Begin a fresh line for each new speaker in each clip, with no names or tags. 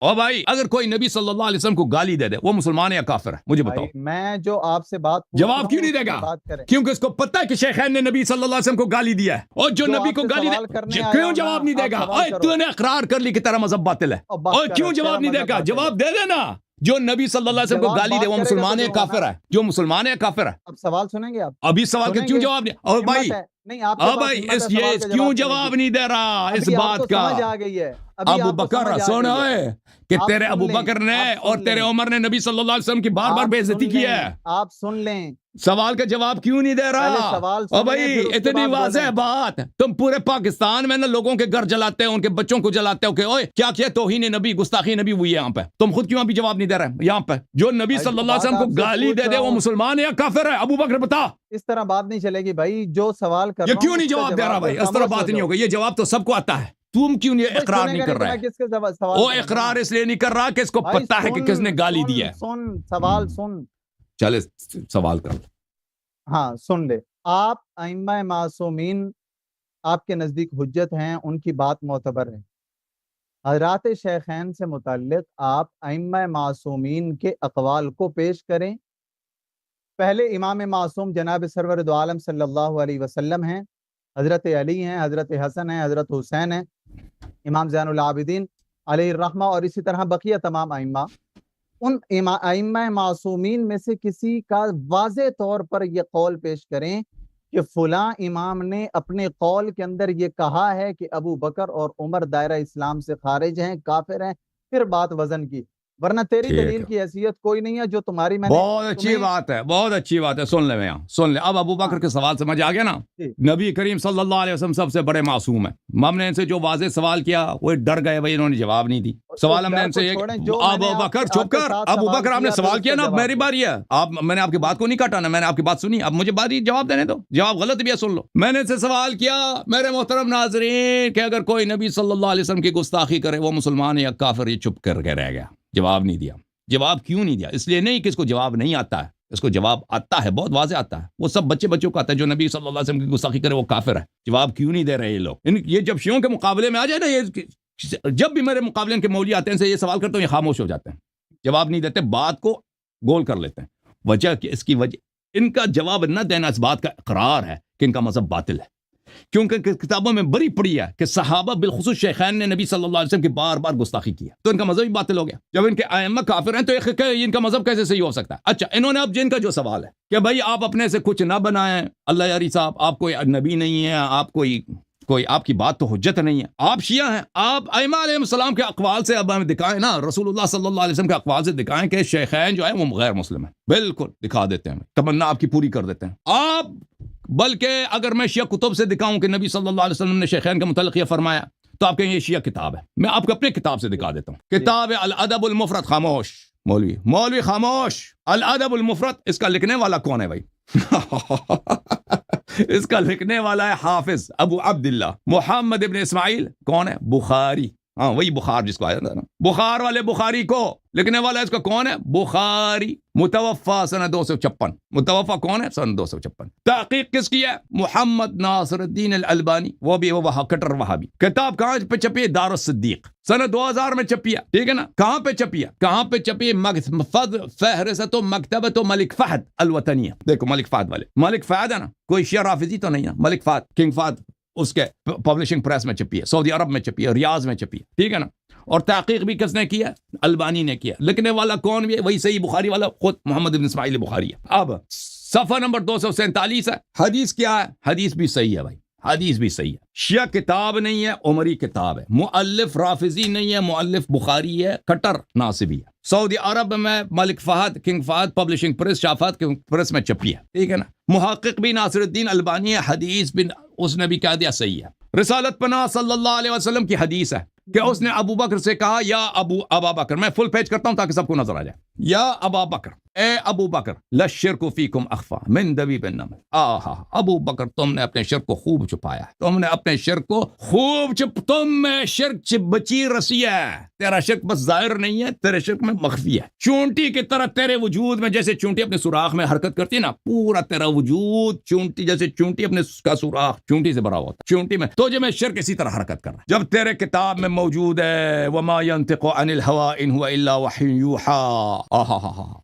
اور بھائی اگر کوئی نبی صلی اللہ علیہ وسلم کو گالی دے دے وہ مسلمان ہے یا کافر ہے؟ مجھے بتاؤ.
میں جو آپ سے بات
جواب کیوں نہیں دے گا؟ کیونکہ اس کو پتہ ہے کہ شیخین نے نبی صلی اللہ علیہ وسلم کو گالی دیا ہے، اور جو نبی کو گالی دے کیوں جواب نہیں دے گا؟ تو نے اقرار کر لی کہ تیرا مذہب باطل ہے، اور کیوں جواب نہیں دے گا؟ جواب دے دینا. جو نبی صلی اللہ علیہ وسلم کو گالی دے وہ مسلمان ہے یا کافر ہے؟ جو مسلمان ہے یا کافر ہے؟
اب سوال سنیں گے آپ؟
ابھی سوال کا کیوں جواب نہیں؟ اور بھائی بھائی کیوں جواب نہیں دے رہا اس بات کا؟ ابو بکر سونا ہے کہ تیرے ابو بکر نے اور تیرے عمر نے نبی صلی اللہ علیہ وسلم کی بار بار بے عزتی کی ہے.
آپ سن لیں
سوال کا جواب کیوں نہیں دے رہا؟ اور بھائی اتنی واضح بات، تم پورے پاکستان میں نا لوگوں کے گھر جلاتے ہو، ان کے بچوں کو جلاتے ہو کہ اوئے کیا کیا توہین نبی گستاخی نبی ہوئی ہے یہاں پہ. تم خود کیوں ابھی جواب نہیں دے رہے یہاں پہ؟ جو نبی صلی اللہ علیہ وسلم کو گالی دے دے وہ مسلمان ہے یا کافر ہے؟ ابو بکر بتا.
اس طرح بات نہیں چلے گی بھائی. جو سوال کر رہا ہوں
یہ کیوں نہیں جواب دے رہا بھائی؟ اس طرح بات نہیں ہوگی. یہ جواب تو سب کو آتا ہے، تم کیوں نہیں اقرار نہیں کر رہا ہے؟ وہ اقرار اس لیے نہیں کر رہا کہ اس کو پتہ ہے کہ کس نے گالی دی ہے.
سوال سن.
چلے سوال کر.
ہاں سن لے. آپ ائمہ معصومین آپ کے نزدیک حجت ہیں، ان کی بات معتبر ہے. حضرات شیخین سے متعلق آپ ائمہ معصومین کے اقوال کو پیش کریں. پہلے امام معصوم جناب سرور دو عالم صلی اللہ علیہ وسلم ہیں، حضرت علی ہیں، حضرت حسن ہیں، حضرت حسین ہیں، امام زین العابدین علیہ الرحمہ، اور اسی طرح بقیہ تمام ائمہ. ان ائمہ معصومین میں سے کسی کا واضح طور پر یہ قول پیش کریں کہ فلاں امام نے اپنے قول کے اندر یہ کہا ہے کہ ابو بکر اور عمر دائرہ اسلام سے خارج ہیں، کافر ہیں، پھر بات وزن کی. ورنہ تیری دلیل کی حیثیت کوئی نہیں ہے جو تمہاری. میں
بہت اچھی بات ہے، بہت اچھی بات ہے. سن لے یہاں سن لے. اب ابو بکر کے سوال سمجھ آ گیا نا؟ نبی کریم صلی اللہ علیہ وسلم سب سے بڑے معصوم ہیں. ہم نے ان سے جو واضح سوال کیا وہ ڈر گئے بھائی، انہوں نے جواب نہیں دی. سوال ہم نے ان سے یہ ابو بکر چپ کر. ابو بکر آپ نے سوال کیا نا، میری باری ہے. میں نے آپ کی بات کو نہیں کاٹا نا، میں نے آپ کی بات سنی. اب مجھے باری جواب دینے دو. جواب غلط بھی ہے سن لو. میں نے ان سے سوال کیا میرے محترم ناظرین کہ اگر کوئی نبی صلی اللہ علیہ وسلم کی گستاخی کرے وہ مسلمان ہے یا کافر؟ یہ چپ کر کے رہ گیا، جواب نہیں دیا. جواب کیوں نہیں دیا؟ اس لیے نہیں کہ اس کو جواب نہیں آتا ہے، اس کو جواب آتا ہے، بہت واضح آتا ہے. وہ سب بچوں کو آتا ہے جو نبی صلی اللہ علیہ وسلم کی گستاخی کرے وہ کافر ہے. جواب کیوں نہیں دے رہے یہ لوگ؟ یہ جب شیعوں کے مقابلے میں آ جائے نا، یہ جب بھی میرے مقابلے ان کے مولوی آتے ہیں ان سے یہ سوال کرتے ہیں یہ خاموش ہو جاتے ہیں، جواب نہیں دیتے، بات کو گول کر لیتے ہیں. وجہ کہ اس کی وجہ ان کا جواب نہ دینا اس بات کا اقرار ہے کہ ان کا مذہب باطل ہے. کیونکہ کتابوں میں بڑی پڑی ہے کہ صحابہ بالخصوص شیخین نے نبی صلی اللہ علیہ وسلم کی بار بار گستاخی کیا، تو ان کا مذہب ہی باطل ہو گیا. جب ان کے ائمہ کافر ہیں تو ان کا مذہب کیسے صحیح ہو سکتا ہے؟ اچھا انہوں نے اب جن کا جو سوال ہے کہ بھائی آپ اپنے سے کچھ نہ بنائیں، اللہ یاری صاحب آپ کوئی نبی نہیں ہے، آپ کوئی آپ کی بات تو حجت نہیں ہے، آپ شیعہ ہیں، آپ ائمہ علیہ السلام کے اقوال سے اب ہمیں دکھائیں نا، رسول اللہ صلی اللہ علیہ وسلم کے اقوال سے دکھائیں کہ شیخین جو ہے وہ غیر مسلم ہیں. بالکل دکھا دیتے ہیں، تمنا آپ کی پوری کر دیتے ہیں آپ. بلکہ اگر میں شیعہ کتب سے دکھاؤں کہ نبی صلی اللہ علیہ وسلم نے شیخین کے متعلق یہ فرمایا تو آپ کہیں یہ شیعہ کتاب ہے. میں آپ کو اپنے کتاب سے دکھا دیتا ہوں، کتاب الادب المفرد. خاموش مولوی خاموش. الادب المفرد اس کا لکھنے والا کون ہے بھائی؟ اس کا لکھنے والا ہے حافظ ابو عبداللہ محمد ابن اسماعیل. کون ہے؟ بخاری. ہاں وہی بخار جس کو آیا تھا نا، بخار والے بخاری کو لکھنے والا اس کا کون ہے؟ بخاری. متوفا سنہ 256. متوفا کون ہے؟ سنہ 256. تحقیق کس کی ہے؟ محمد ناصر الدین الالبانی، وہ بھی وہ کٹر وہابی. کتاب کہاں پہ چھپی ہے؟ دار الصدیق. سنہ 2000 میں چھپی ہے. ٹھیک ہے نا؟ کہاں پہ چھپی ہے؟ کہاں پہ چھپی ہے؟ فہرست مکتبۃ ملک فہد الوطنیہ. دیکھو ملک فہد والے، ملک فہد ہے نا، کوئی شیعہ رافضی تو نہیں ہے. ملک فہد، کنگ فہد، اس کے پبلشنگ پریس میں چھپی ہے، سعودی عرب میں چھپی ہے، ریاض میں چھپی ہے. ٹھیک ہے نا؟ اور تحقیق بھی کس نے کیا؟ البانی نے کیا. لکھنے والا کون بھی ہے؟ وہی صحیح بخاری والا خود محمد بن اسماعیل بخاری ہے. اب صفحہ نمبر 247 ہے. حدیث کیا ہے؟ حدیث بھی صحیح ہے بھائی، حدیث بھی صحیح ہے. شیعہ کتاب نہیں ہے، عمری کتاب ہے. مؤلف رافضی نہیں ہے، مؤلف بخاری ہے، کٹر ناصبی ہے. سعودی عرب میں ملک Fahd, King Fahd publishing press, شاہ فہد پریس میں چھپی ہے. ٹھیک ہے نا؟ محقق بھی ناصر الدین البانی ہے. حدیث بھی اس نے بھی کہہ دیا صحیح ہے. رسالت پناہ صلی اللہ علیہ وسلم کی حدیث ہے کہ اس نے ابو بکر سے کہا یا ابا بکر. میں فل پیج کرتا ہوں تاکہ سب کو نظر آ جائے. یا ابا بکر، اے ابو بکر، لشرک فیکم اخفا من دبیب النمل، آہا ابو بکر تم نے اپنے شرک کو خوب چھپایا ہے، تم نے اپنے شرک کو خوب تم میں شرک بچی رسی ہے، تیرا شرک بس ظاہر نہیں ہے، تیرے شرک میں مخفی ہے، چونٹی کی طرح تیرے وجود میں، جیسے چونٹی اپنے سوراخ میں حرکت کرتی ہے نا، پورا تیرا وجود چونٹی جیسے چونٹی اپنے کا سوراخ چونٹی سے بھرا ہوتا ہے، چونٹی میں تو جو میں شرک اسی طرح حرکت کر رہا ہے، جب تیرے کتاب میں موجود ہے وما ينطق عن الهوى ان هو الا وحی یوحى،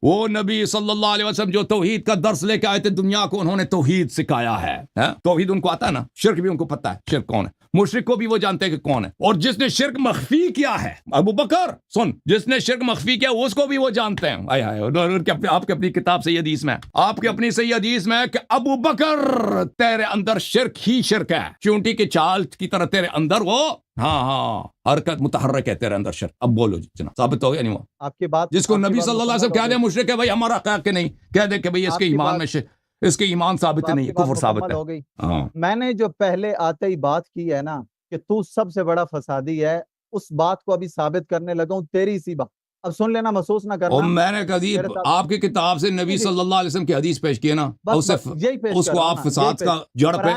وہ نبی صلی اللہ علیہ وسلم جو توحید کا درس لے کے آئے تھے دنیا کو، انہوں نے توحید سکھایا ہے، توحید ان کو آتا ہے نا، شرک بھی ان کو پتا ہے شرک کون ہے، مشرک کو بھی وہ جانتے ہیں کہ کون ہے، اور جس نے شرک مخفی کیا ہے ابو بکر سن، جس نے شرک مخفی کیا اس کو بھی وہ جانتے ہیں، آئے ہائے، آپ کے اپنی کتاب صحیح حدیث میں، آپ کے اپنی صحیح حدیث میں کہ ابو بکر تیرے اندر شرک ہی شرک ہے، چونٹی کی چال کی طرح تیرے اندر وہ حرکت متحرک ہے تیرے اندر شرک۔ اب بولو جی جناب، ثابت ہو گیا نہیں ہوا
آپ کی بات،
جس کو نبی صلی اللہ علیہ وسلم کہہ دے مشرک ہے، بھائی ہمارا کہا کہ نہیں، کہہ دے کہ بھئی اس کے ایمان میں اس کے ایمان ثابت نہیں ہے، کفر ثابت ہے۔
ہو گئی۔ میں نے جو پہلے آتے ہی بات کی ہے نا کہ تو سب سے بڑا فسادی ہے، اس بات کو ابھی ثابت کرنے لگا ہوں تیری سی بات، اب سن لینا، محسوس نہ کرنا۔
اور میں نے کبھی آپ کی کتاب سے نبی صلی اللہ علیہ وسلم کی حدیث پیش کی ہے نا، اس کو آپ فساد کا جڑ پہ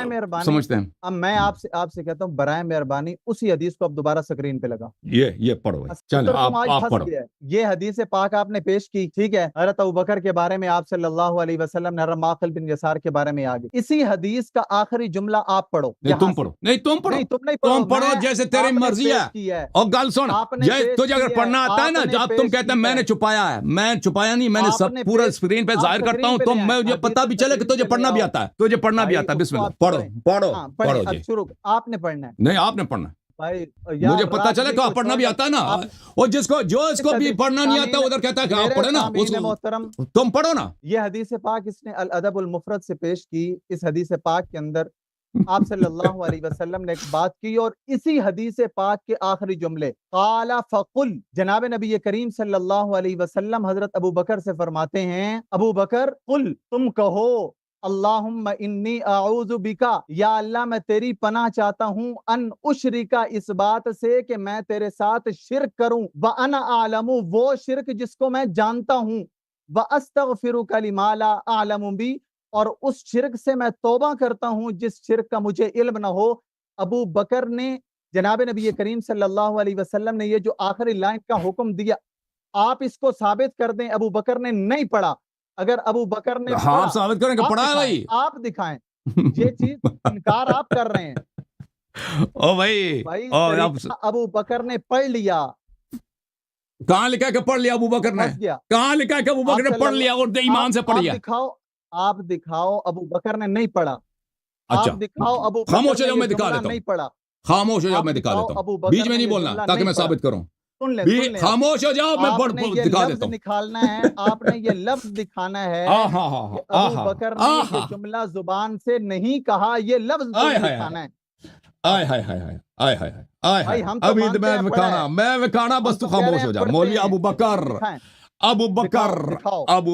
سمجھتے ہیں۔
اب میں آپ سے کہتا ہوں برائے مہربانی اسی حدیث کو اب دوبارہ سکرین پہ لگا،
یہ پڑھو، چلیں آپ پڑھو۔
یہ حدیث پاک آپ نے پیش کی، ٹھیک ہے، حضرت ابوبکر کے بارے میں آپ صلی اللہ علیہ وسلم نے حضرت معقل بن یسار کے بارے میں آگے، اسی حدیث کا آخری جملہ آپ پڑھو،
تم پڑھو، نہیں تم پڑھو جیسے تیری مرضی ہے، اور گل سن، تجھے اگر پڑھنا آتا ہے نا، جب تم کہتے ہیں میں نے چھپایا ہے، میں چھپایا نہیں، میں نے سب پورا اسکرین پہ ظاہر کرتا ہوں، تو مجھے پتہ بھی چلے کہ تجھے پڑھنا بھی آتا ہے، تجھے پڑھنا بھی آتا ہے، بسم اللہ پڑھو جی،
شروع آپ نے پڑھنا ہے،
نہیں آپ نے پڑھنا
بھائی
مجھے پتہ چلے کہ آپ پڑھنا بھی آتا ہے نا، اور جس کو بھی پڑھنا نہیں آتا ادھر کہتا ہے کہ آپ پڑھے نا،
محترم
تم پڑھو نا۔
یہ حدیث پاک اس نے الادب المفرد سے پیش کی، اس حدیث پاک کے اندر آپ صلی اللہ علیہ وسلم نے ایک بات کی، اور اسی حدیث پاک کے آخری جملے قال فقل، جناب نبی کریم صلی اللہ علیہ وسلم حضرت ابو بکر سے فرماتے ہیں، ابو بکر قل، تم کہو، اللہم انی اعوذ بکا، یا اللہ میں تیری پناہ چاہتا ہوں، ان اشرکا، اس بات سے کہ میں تیرے ساتھ شرک کروں، وانا اعلم، وہ شرک جس کو میں جانتا ہوں، واستغفرک لما لا اعلم بی، اور اس شرک سے میں توبہ کرتا ہوں جس شرک کا مجھے علم نہ ہو۔ ابو بکر نے، جناب نبی کریم صلی اللہ علیہ وسلم نے یہ جو آخری لائن کا حکم دیا، آپ اس کو ثابت کر دیں ابو بکر نے نہیں پڑھا، اگر ابو بکر نے
آپ ثابت کریں کہ پڑھا ہے بھائی،
آپ دکھائیں، یہ چیز انکار آپ کر رہے ہیں،
او بھائی
ابو بکر نے پڑھ لیا،
کہاں لکھا کہ پڑھ لیا ابو بکر نے، کہاں لکھا کہ ابو بکر نے پڑھ لیا اور ایمان سے پڑھ لیا؟
آپ دکھاؤ ابو بکر نے نہیں پڑھا،
اچھا
دکھاؤ ابو
خاموش ہو جاؤ، میں دکھا دیتا
نہیں پڑھا،
خاموش ہو جاؤ، میں دکھا دیتا ہوں، بیچ میں نہیں بولنا تاکہ میں ثابت کروں، خاموش ہو جاؤ، میں دکھا دیتا ہوں،
نکالنا ہے، آپ نے یہ لفظ دکھانا ہے کہ ابو بکر نے یہ جملہ زبان سے نہیں کہا، یہ لفظ دکھانا ہے۔
میں وکھانا، بس تو خاموش ہو جا، مولوی ابو بکر، ابو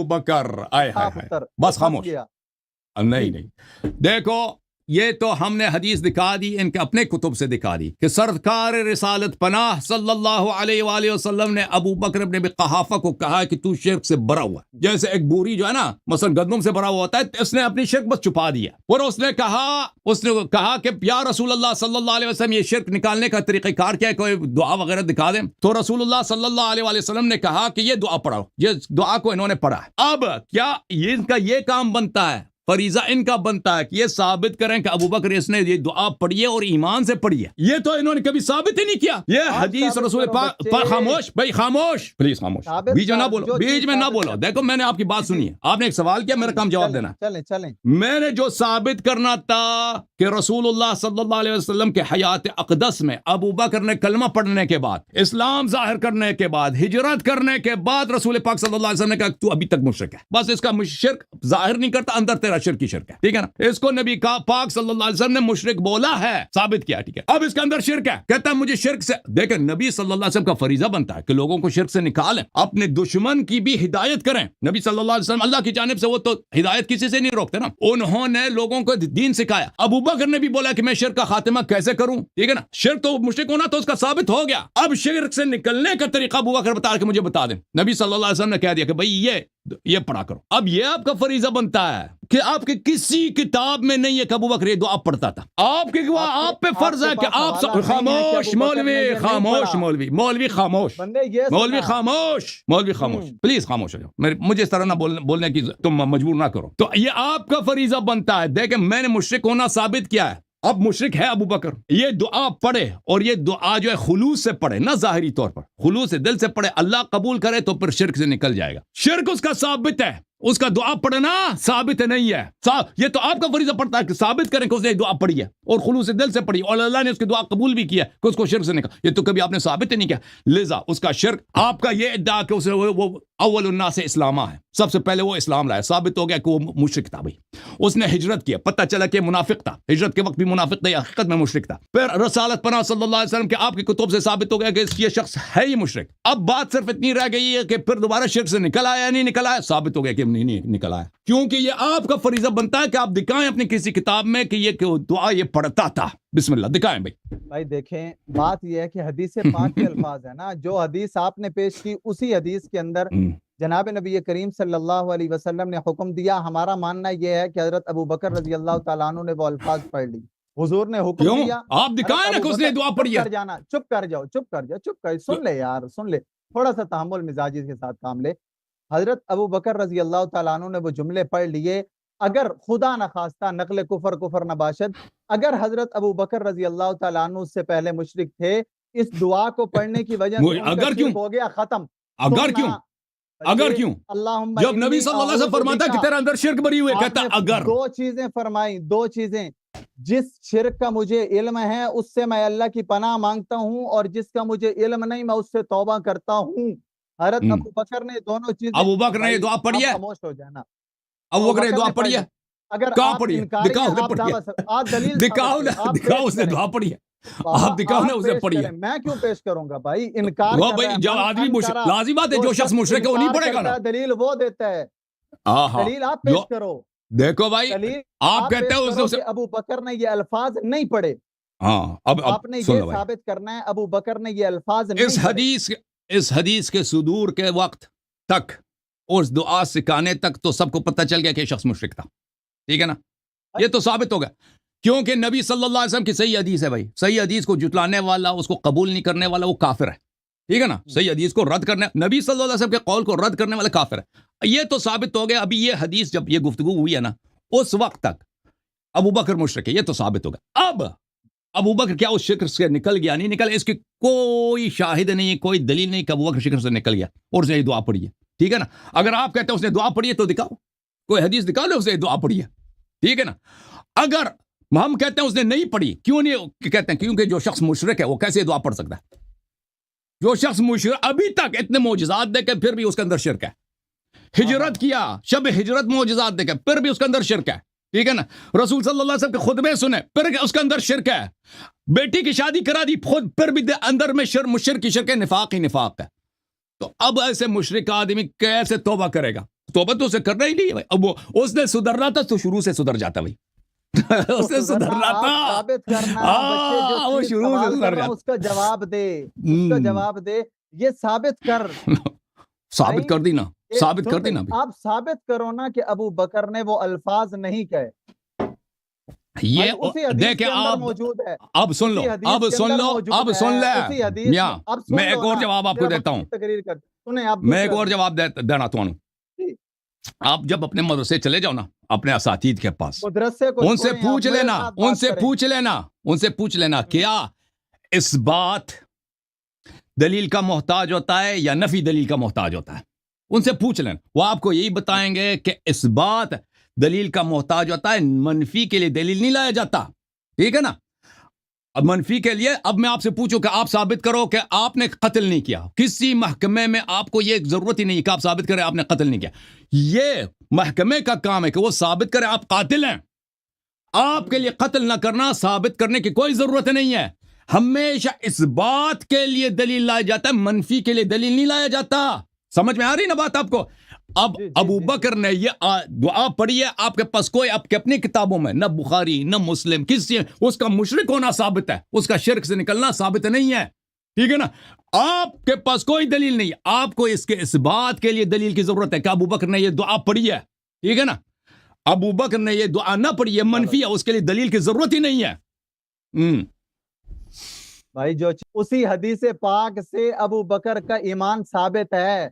بکر، بس خاموش، نہیں دیکھو، یہ تو ہم نے حدیث دکھا دی، ان کے اپنے کتب سے دکھا دی کہ سرکار رسالت پناہ صلی اللہ علیہ وآلہ وسلم نے ابو بکر ابن ابی قحافہ کو کہا کہ تو شرک سے بھرا ہوا، جیسے ایک بوری جو ہے نا مثلا گندم سے بھرا ہوا ہوتا ہے، اس نے اپنی شرک بس چھپا دیا، اور اس نے کہا کہ یا رسول اللہ صلی اللہ علیہ وسلم، یہ شرک نکالنے کا طریقہ کار کیا ہے، کوئی دعا وغیرہ دکھا دیں، تو رسول اللہ صلی اللہ علیہ وآلہ وسلم نے کہا کہ یہ دعا پڑھو، یہ دعا کو انہوں نے پڑھا۔ اب کیا ان کا یہ کام بنتا ہے، فریضہ ان کا بنتا ہے کہ یہ ثابت کریں کہ ابو بکر اس نے یہ دعا پڑھی ہے اور ایمان سے پڑھی ہے، یہ تو انہوں نے کبھی ثابت ہی نہیں کیا، یہ حدیث رسول پاک پر۔ خاموش بھائی، خاموش پلیز، خاموش، بیچ میں نہ بولو، بیچ میں نہ بولو، دیکھو میں نے آپ کی بات سنی ہے، آپ نے ایک سوال کیا، میرا کام جواب دینا،
چلیں
میں نے جو ثابت کرنا تھا کہ رسول اللہ صلی اللہ علیہ وسلم کے حیات اقدس میں ابو بکر نے کلمہ پڑھنے کے بعد، اسلام ظاہر کرنے کے بعد، ہجرت کرنے کے بعد، رسول پاک صلی اللہ علیہ وسلم نے کہا تو ابھی تک مشرک ہے، بس اس کا شرک ظاہر نہیں کرتا، اندر تیرا تیرا شرک ہی شرک ہے، ٹھیک ہے نا؟ اس کو نبی کا پاک صلی اللہ علیہ وسلم نے مشرک بولا ہے، ثابت کیا، ٹھیک ہے؟ اب اس کے اندر شرک ہے، کہتا ہے مجھے شرک سے، دیکھیں نبی صلی اللہ علیہ وسلم کا فریضہ بنتا ہے کہ لوگوں کو شرک سے نکالیں، اپنے دشمن کی بھی ہدایت کریں۔ نبی صلی اللہ علیہ وسلم اللہ کی جانب سے وہ تو ہدایت کسی سے نہیں روکتے نا، انہوں نے لوگوں کو دین سکھایا۔ ابو بکر نے بھی بولا کہ میں شرک کا خاتمہ کیسے کروں، ٹھیک ہے نا؟ شرک تو مشرک ہونا تو اس کا ثابت ہو گیا، اب شرک سے نکلنے کا طریقہ ابو بکر بتا کے مجھے بتا دیں۔ نبی صلی اللہ علیہ وسلم نے کہہ دیا کہ بھئی یہ پڑھا کرو۔ اب یہ آپ کا فریضہ بنتا ہے کہ آپ کے کسی کتاب میں نہیں ہے کہ ابو بکر یہ دعا پڑھتا تھا، آپ پہ فرض ہے کہ آپ خاموش مولوی، خاموش مولوی، مولوی خاموش، مولوی خاموش، مولوی خاموش، پلیز خاموش ہو جاؤ، مجھے اس طرح نہ بولنے کی تم مجبور نہ کرو۔ تو یہ آپ کا فریضہ بنتا ہے۔ دیکھیں میں نے مشرک ہونا ثابت کیا ہے، اب مشرک ہے ابو بکر، یہ دعا پڑھے اور یہ دعا جو ہے خلوص سے پڑھے، نہ ظاہری طور پر، خلوص سے دل سے پڑھے، اللہ قبول کرے تو پھر شرک سے نکل جائے گا۔ شرک اس کا ثابت ہے، اس کا دعا پڑھنا ثابت نہیں ہے۔ یہ تو آپ کا فریضہ پڑتا ہے کہ ثابت کریں کہ اس نے دعا پڑھی ہے اور خلوص دل سے پڑھی اور اللہ نے اس کی دعا قبول بھی کیا کہ اس کو شرک سے نکل، یہ تو کبھی آپ نے ثابت ہی نہیں کیا، لذا اس کا شرک آپ کا یہ ادعا کہ اسے وہ اول الناس اسلامہ ہے، سب سے پہلے وہ اسلام لایا، ثابت ہو گیا کہ وہ مشرک تھا بھائی، اس نے ہجرت کیا، پتہ چلا کہ منافق تھا، ہجرت کے وقت بھی منافق تھا، حقیقت میں مشرک تھا، پھر رسالت پناہ صلی اللہ علیہ وسلم کے آپ کی کتب سے ثابت ہو گیا کہ یہ شخص ہے ہی مشرک۔ اب بات صرف اتنی رہ گئی ہے کہ پھر دوبارہ شرک سے نکل آیا یا نہیں نکل آیا، ثابت ہو گیا کہ نہیں نکل آیا، کیونکہ یہ آپ کا فریضہ بنتا ہے کہ آپ دکھائیں اپنی کسی کتاب میں کہ یہ دعا یہ پڑھتا تھا۔ بسم اللہ دکھائیں
بھائی دیکھیں بات یہ ہے کہ حدیث پاک کے الفاظ ہے نا، جو حدیث آپ نے پیش کی اسی حدیث کے اندر جناب نبی کریم صلی اللہ علیہ وسلم نے حکم دیا۔ ہمارا ماننا یہ ہے کہ حضرت ابو بکر رضی اللہ تعالیٰ عنہ نے وہ الفاظ پڑھ لی، حضور نے حکم دیا،
آپ دکھائیں نا کہ اس نے دعا پڑھی ہے۔
چپ کر جاؤ، سن لے یار، سن لے، تھوڑا سا تحمل مزاجی کے ساتھ کام لے۔ حضرت ابو بکر رضی اللہ تعالیٰ عنہ نے وہ جملے پڑھ لیے، اگر خدا نہ خواستہ نقل کفر نہ باشد، اگر حضرت ابو بکر رضی اللہ تعالیٰ عنہ اس سے پہلے مشرک تھے، اس دعا کو پڑھنے کی وجہ سے
اگر کیوں
ہو گیا ختم۔
اگر کیوں جب نبی صلی اللہ علیہ وسلم فرماتا ہے کہ تیرے اندر شرک بری ہوئے، کہتا ہے اگر
دو چیزیں فرمائی، دو چیزیں، جس شرک کا مجھے علم ہے اس سے میں اللہ کی پناہ مانگتا ہوں، اور جس کا مجھے علم نہیں میں اس سے توبہ کرتا ہوں۔ حضرت ابو بکر نے دونوں چیزیں،
ابو بکر نے یہ دعا پڑھی ہے،
خاموش ہو جانا،
ابو بکر نے دعا پڑھی ہے،
اگر
کہاں پڑھی ہے؟ دکھاؤ دکھاؤ اس نے دعا پڑھی ہے، آپ دکھاؤ نے اسے پڑھی ہے۔
میں کیوں پیش کروں گا بھائی؟ انکار
وہ بھائی جب آدمی لازم بات ہے، جو شخص مشرک ہے وہ نہیں پڑھے گا نا،
دلیل وہ دیتا ہے، دلیل آپ پیش کرو۔
دیکھو بھائی آپ کہتے ہیں
کہ ابو بکر نے یہ الفاظ نہیں پڑھے،
ہاں اب
آپ نے یہ ثابت کرنا ہے ابو بکر نے یہ الفاظ نہیں پڑھے۔
اس حدیث کے صدور کے وقت تک، اس دعا سکھانے تک تو سب کو پتہ چل گیا کہ شخص مشرک تھا، ٹھیک ہے نا؟ یہ تو ثابت ہو گیا کیونکہ نبی صلی اللہ علیہ وسلم کی صحیح حدیث ہے بھائی، صحیح حدیث کو جھٹلانے والا، اس کو قبول نہیں کرنے والا وہ کافر ہے، ٹھیک ہے نا؟ صحیح حدیث کو رد کرنے، نبی صلی اللہ علیہ وسلم کے قول کو رد کرنے والا کافر ہے، یہ تو ثابت ہو گیا۔ ابھی یہ حدیث جب یہ گفتگو ہوئی ہے نا، اس وقت تک ابو بکر مشرک ہے، یہ تو ثابت ہو گیا۔ اب ابو بکر کیا اس شکر سے نکل گیا؟ نہیں نکل، اس کی کوئی شاہد نہیں، کوئی دلیل نہیں کہ ابو بکر شکر سے نکل گیا اور اس نے دعا پڑھی ہے، ٹھیک ہے نا؟ اگر آپ کہتے ہیں اس نے دعا پڑھی ہے تو دکھاؤ، کوئی حدیث دکھا لو اس نے دعا پڑھی ہے، ٹھیک ہے نا؟ اگر ہم کہتے ہیں اس نے نہیں پڑھی، کیوں نہیں کہتے ہیں؟ کیونکہ جو شخص مشرک ہے وہ کیسے دعا پڑھ سکتا ہے؟ جو شخص مشرک ابھی تک اتنے معجزات دے کے پھر بھی اس کے اندر شرک ہے، ہجرت کیا، شب ہجرت معجزات دے کے پھر بھی اس کے اندر شرک ہے، ٹھیک ہے نا؟ رسول صلی اللہ علیہ وسلم کے خطبے سنے پھر اس کے اندر شرک ہے، بیٹی کی شادی کرا دی خود پھر بھی اندر میں مشرک ہے، نفاق ہی نفاق ہے۔ تو اب ایسے مشرک آدمی کیسے توبہ کرے گا؟ توبہ تو اسے کرنا ہی نہیں ہے، اب اس نے سدھرنا تھا تو شروع سے سدھر جاتا بھائی، اس نے سدھرنا تھا، وہ شروع سے سدھر جاتا۔
اس کا جواب دے، اس کا جواب دے، یہ ثابت کر،
ثابت کر دی نا، ثابت کر دی نا،
آپ ثابت کرو نا کہ ابو بکر نے وہ الفاظ نہیں کہے۔
یہ دیکھیں آپ اب سن لو، اب سن لو، اب سن لے میاں، میں ایک اور جواب آپ کو دیتا ہوں، میں ایک اور جواب دینا تو آپ جب اپنے مدرسے چلے جاؤ نا، اپنے اساتید کے پاس، ان سے پوچھ لینا، ان سے پوچھ لینا، ان سے پوچھ لینا کیا اس بات دلیل کا محتاج ہوتا ہے یا نفی دلیل کا محتاج ہوتا ہے؟ ان سے پوچھ لینا، وہ آپ کو یہی بتائیں گے کہ اس بات دلیل کا محتاج ہوتا ہے، منفی کے لیے دلیل نہیں لایا جاتا، ٹھیک ہے نا؟ اب منفی کے لیے اب میں آپ سے پوچھوں کہ آپ ثابت کرو کہ آپ نے قتل نہیں کیا، کسی محکمے میں آپ کو یہ ضرورت ہی نہیں کہ آپ ثابت کریں آپ نے قتل نہیں کیا، یہ محکمے کا کام ہے کہ وہ ثابت کرے آپ قاتل ہیں. آپ کے لیے قتل نہ کرنا ثابت کرنے کی کوئی ضرورت نہیں ہے. ہمیشہ اس بات کے لیے دلیل لایا جاتا ہے, منفی کے لیے دلیل نہیں لایا جاتا. سمجھ میں آ رہی نا بات آپ کو؟ اب ابو بکر نے یہ دعا پڑھی ہے, آپ کے پاس کوئی آپ کے اپنی کتابوں میں نہ بخاری نہ مسلم کسی اس کا مشرک ہونا ثابت ہے, اس کا شرک سے نکلنا ثابت نہیں ہے. ٹھیک ہے نا؟ آپ کے پاس کوئی دلیل نہیں, آپ کو اس کے اس بات کے لیے دلیل کی ضرورت ہے کہ ابو بکر نے یہ دعا پڑھی ہے. ٹھیک ہے نا؟ ابو بکر نے یہ دعا نہ پڑھی ہے, منفی ہے, اس کے لیے دلیل کی ضرورت ہی نہیں ہے.
بھائی جو اسی حدیث پاک سے ابو بکر کا ایمان ثابت ہے,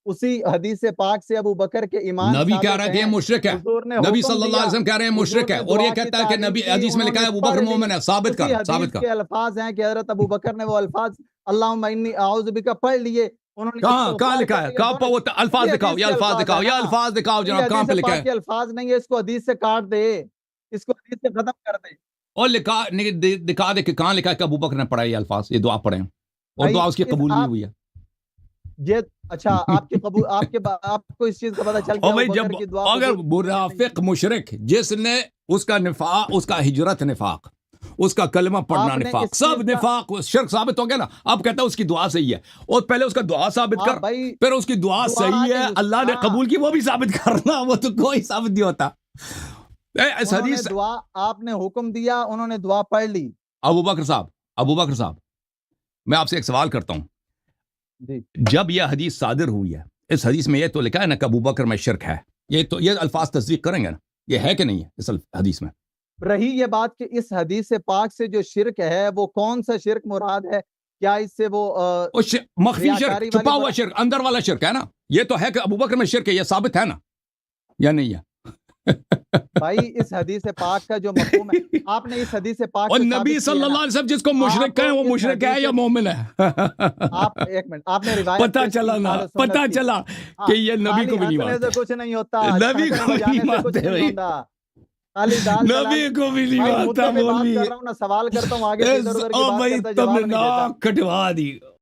اسی حدیث پاک سے ابو بکر کے ایمان
نبی کہہ رہا ہے کہ یہ مشرک ہے, نبی صلی اللہ علیہ وسلم کہہ رہے ہیں مشرک ہے, اور یہ کہتا ہے کہ نبی حدیث میں لکھا ہے ابو بکر مومن ہے. ثابت کر, ثابت کر.
کے الفاظ ہیں کہ حضرت ابو بکر نے وہ الفاظ اللہم انی اعوذ بک پڑھ لیے.
کہاں لکھا ہے؟ کہاں وہ الفاظ دکھاؤ, یہ الفاظ دکھاؤ, یہ الفاظ دکھاؤ جناب, کہاں پہ لکھا ہے؟
یہ الفاظ نہیں ہے, اس کو حدیث سے کاٹ دے, اس کو حدیث سے ختم کر دے.
اور دکھا دے کہ کہاں لکھا ہے کہ ابو بکر نے پڑھا یہ الفاظ, یہ دعا پڑھیں, اور دعا اس کی قبول نہیں ہوئی ہے.
یہ اچھا آپ کی قبول, آپ کو اس چیز کا پتہ چل گیا
اگر منافق مشرک جس نے اس کا نفاق, اس کا ہجرت نفاق, اس کا کلمہ پڑھنا نفاق, سب نفاق شرک ثابت ہو گیا نا. اب کہتا ہے اس کی دعا صحیح ہے, اور پہلے اس کا دعا ثابت کر, پھر اس کی دعا صحیح ہے, اللہ نے قبول کی, وہ بھی ثابت کرنا. وہ تو کوئی ثابت نہیں ہوتا. اس حدیث
دعا آپ نے حکم دیا, انہوں نے دعا پڑھ لی.
ابو بکر صاحب میں آپ سے ایک سوال کرتا ہوں. جب یہ حدیث صادر ہوئی ہے, اس حدیث میں یہ تو لکھا ہے نا کہ ابو بکر میں شرک ہے, یہ الفاظ تصدیق کریں گے نا, یہ ہے کہ نہیں ہے اس حدیث میں؟
رہی یہ بات کہ اس حدیث پاک سے جو شرک ہے وہ کون سا شرک مراد ہے, کیا اس سے وہ
مخفی شرک, چھپا ہوا شرک, اندر والا شرک ہے نا؟ یہ تو ہے کہ ابو بکر میں شرک ہے, یہ ثابت ہے نا یا نہیں ہے؟
بھائی اس حدیث پاک کا جو مفہوم ہے, آپ نے اس حدیث پاک
اور نبی صلی اللہ علیہ وسلم جس کو مشرک کہیں وہ مشرک ہے یا مومن ہے؟
آپ ایک منٹ, آپ نے روایت
پتہ چلا کہ یہ نبی کو بھی نہیں مانتے,
کچھ نہیں ہوتا,
نبی کو بھی نہیں مانتے, نبی کو بھی نہیں مانتا.
سوال کرتا ہوں, آگے
تم نے ناک کٹوا دی.